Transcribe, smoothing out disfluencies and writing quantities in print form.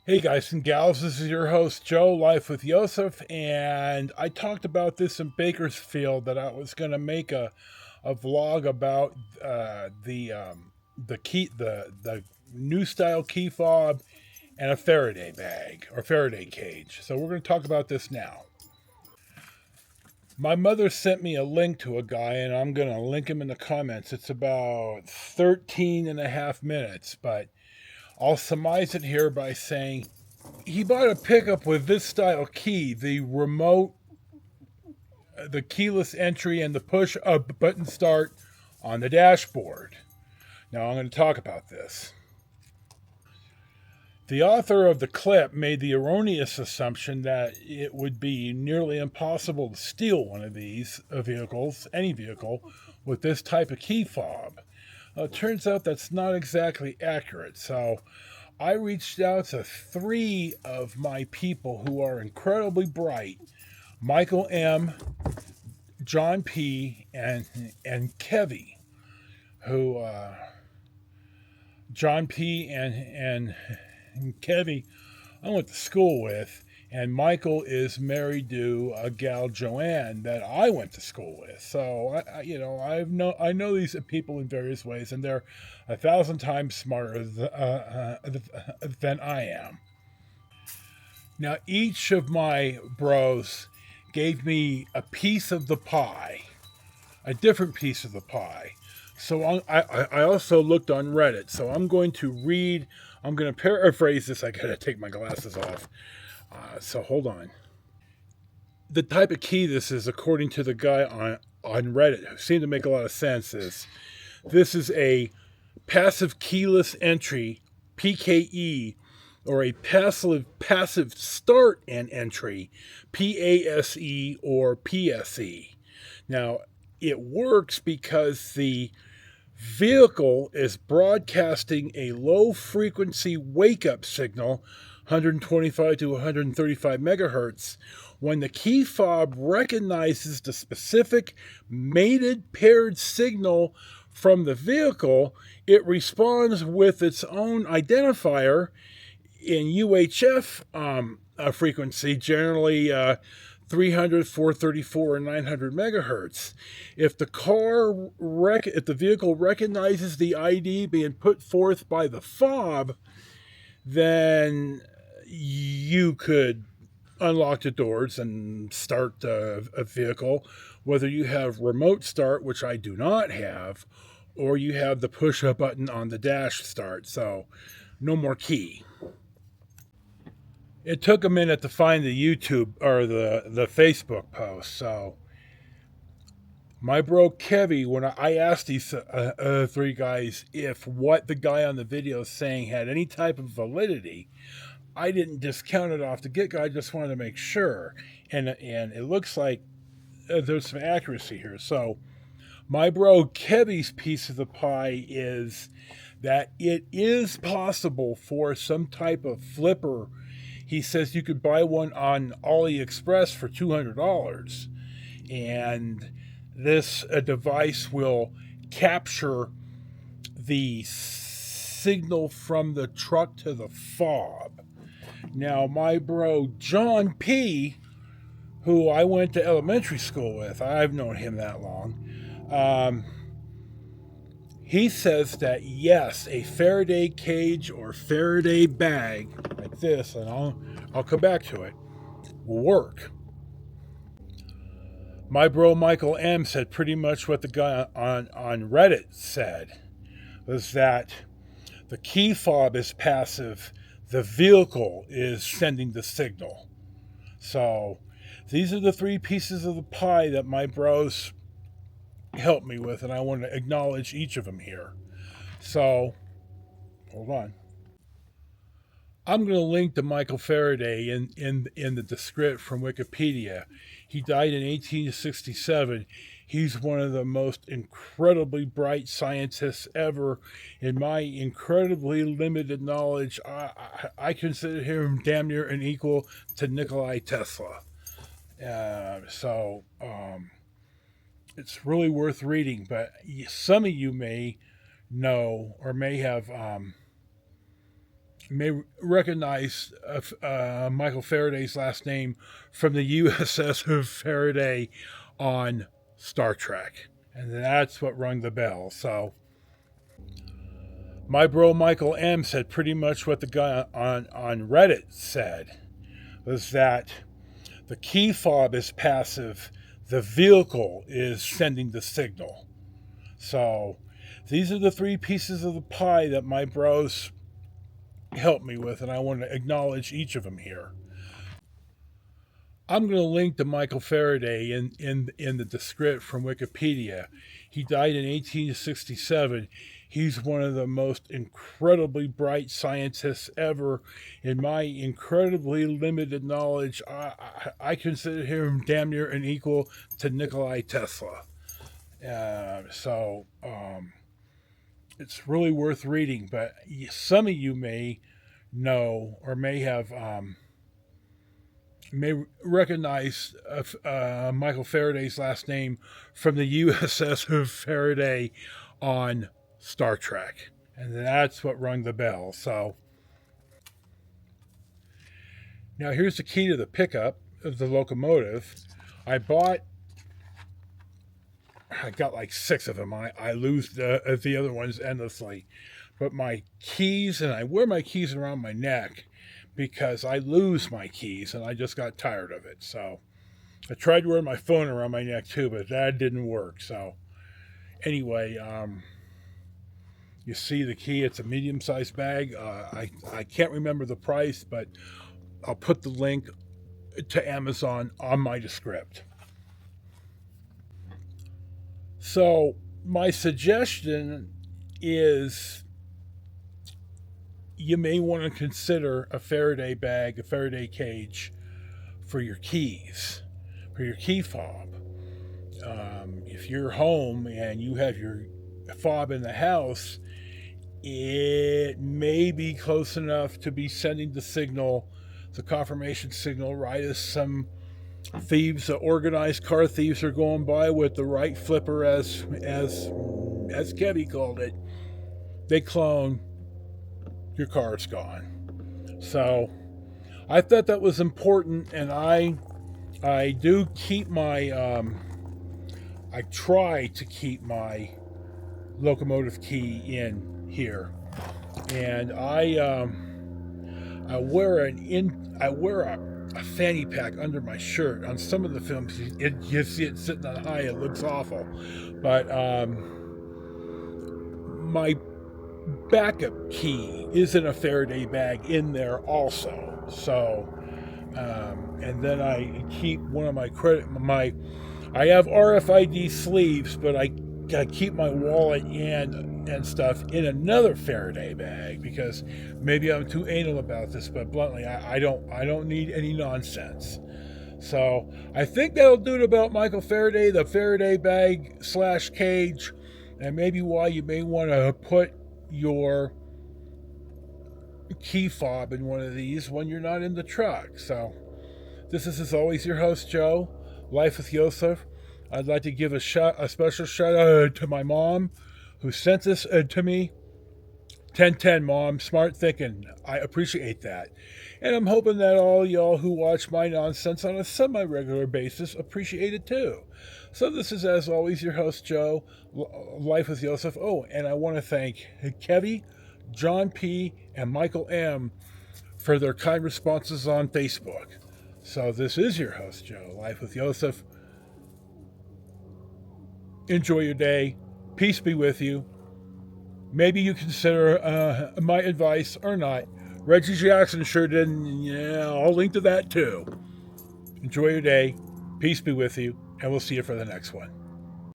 Hey guys and gals, this is your host Joe, Life with Yosef, and I talked about this in Bakersfield that I was going to make a vlog about the key the new style key fob and a Faraday bag or Faraday cage. So we're going to talk about this now. My mother sent me a link to a guy, and I'm going to link him in the comments. It's about 13 and a half minutes, but I'll surmise it here by saying he bought a pickup with this style key, the remote, the keyless entry, and the push up button start on the dashboard. Now I'm going to talk about this. The author of the clip made the erroneous assumption that it would be nearly impossible to steal one of these vehicles, any vehicle, with this type of key fob. It turns out that's not exactly accurate. So I reached out to three of my people who are incredibly bright: Michael M., John P., and Kevy, who John P. and Kevy I went to school with, and Michael is married to a gal Joanne that I went to school with. So I know these people in various ways, and they're a thousand times smarter than I am. Now each of my bros gave me a piece of the pie, a different piece of the pie. So I also looked on Reddit. So I'm going to read. I'm going to paraphrase this. I gotta take my glasses off. So hold on. The type of key this is, according to the guy on Reddit, who seemed to make a lot of sense, is this is a passive keyless entry (PKE) or a passive start and entry (PASE) or PSE. Now it works because the vehicle is broadcasting a low frequency wake up signal, 125 to 135 megahertz. When the key fob recognizes the specific mated paired signal from the vehicle, it responds with its own identifier in UHF frequency, generally 300, 434, and 900 megahertz. If the vehicle recognizes the ID being put forth by the fob, then you could unlock the doors and start a vehicle, whether you have remote start, which I do not have, or you have the push up button on the dash start. So no more key. It took a minute to find the YouTube or the Facebook post. So my bro Kevy, when I asked these three guys if what the guy on the video is saying had any type of validity, I didn't discount it off the get go. I just wanted to make sure, and it looks like there's some accuracy here. So my bro Kevy's piece of the pie is that it is possible for some type of flipper. He says you could buy one on AliExpress for $200, and this device will capture the signal from the truck to the fob. Now, my bro John P., who I went to elementary school with, I've known him that long. Um, he says that yes, a Faraday cage or Faraday bag like this, and I'll come back to it, will work. My bro Michael M said pretty much what the guy on Reddit said, was that the key fob is passive, the vehicle is sending the signal. So these are the three pieces of the pie that my bros helped me with, and I want to acknowledge each of them here. So hold on. I'm going to link to Michael Faraday in the description from Wikipedia. He died in 1867. He's one of the most incredibly bright scientists ever. In my incredibly limited knowledge, I consider him damn near an equal to Nikolai Tesla. It's really worth reading, but some of you may know or may have may recognize Michael Faraday's last name from the USS Faraday on Star Trek. And that's what rung the bell. So my bro Michael M said pretty much what the guy on Reddit said, was that the key fob is passive, the vehicle is sending the signal. So these are the three pieces of the pie that my bros helped me with, and I want to acknowledge each of them here. I'm going to link to Michael Faraday in the descript from Wikipedia. He died in 1867. He's one of the most incredibly bright scientists ever. In my incredibly limited knowledge, I consider him damn near an equal to Nikolai Tesla. It's really worth reading, but some of you may know or may recognize Michael Faraday's last name from the USS Faraday on Star Trek. And that's what rung the bell. So now here's the key to the pickup of the locomotive. I got like 6 of them. I lose the other ones endlessly. But my keys, and I wear my keys around my neck because I lose my keys, and I just got tired of it. So I tried to wear my phone around my neck too, but that didn't work. So anyway, you see the key. It's a medium-sized bag. I can't remember the price, but I'll put the link to Amazon on my descript. So my suggestion is you may want to consider a Faraday bag, a Faraday cage for your keys, for your key fob. If you're home and you have your fob in the house, it may be close enough to be sending the signal, the confirmation signal, right as some thieves, organized car thieves, are going by with the right flipper, as Kevy called it. They clone, your car's gone. So I thought that was important, and I do keep my I try to keep my locomotive key in here, and I wear a fanny pack under my shirt. On some of the films, you see it sitting on high. It looks awful, but my backup key is in a Faraday bag in there also. So, and then I keep one of I have RFID sleeves, but I keep my wallet and stuff in another Faraday bag, because maybe I'm too anal about this, but bluntly, I don't need any nonsense. So I think that'll do it about Michael Faraday, the Faraday bag / cage, and maybe why you may want to put your key fob in one of these when you're not in the truck. So this is, as always, your host, Joe, Life with Yosef. I'd like to give a special shout out to my mom who sent this to me. 1010, Mom. Smart thinking. I appreciate that. And I'm hoping that all y'all who watch my nonsense on a semi-regular basis appreciate it too. So this is, as always, your host, Joe, Life with Yosef. Oh, and I want to thank Kevy, John P., and Michael M. for their kind responses on Facebook. So this is your host, Joe, Life with Yosef. Enjoy your day. Peace be with you. Maybe you consider my advice or not. Reggie Jackson sure didn't. Yeah, I'll link to that too. Enjoy your day. Peace be with you. And we'll see you for the next one.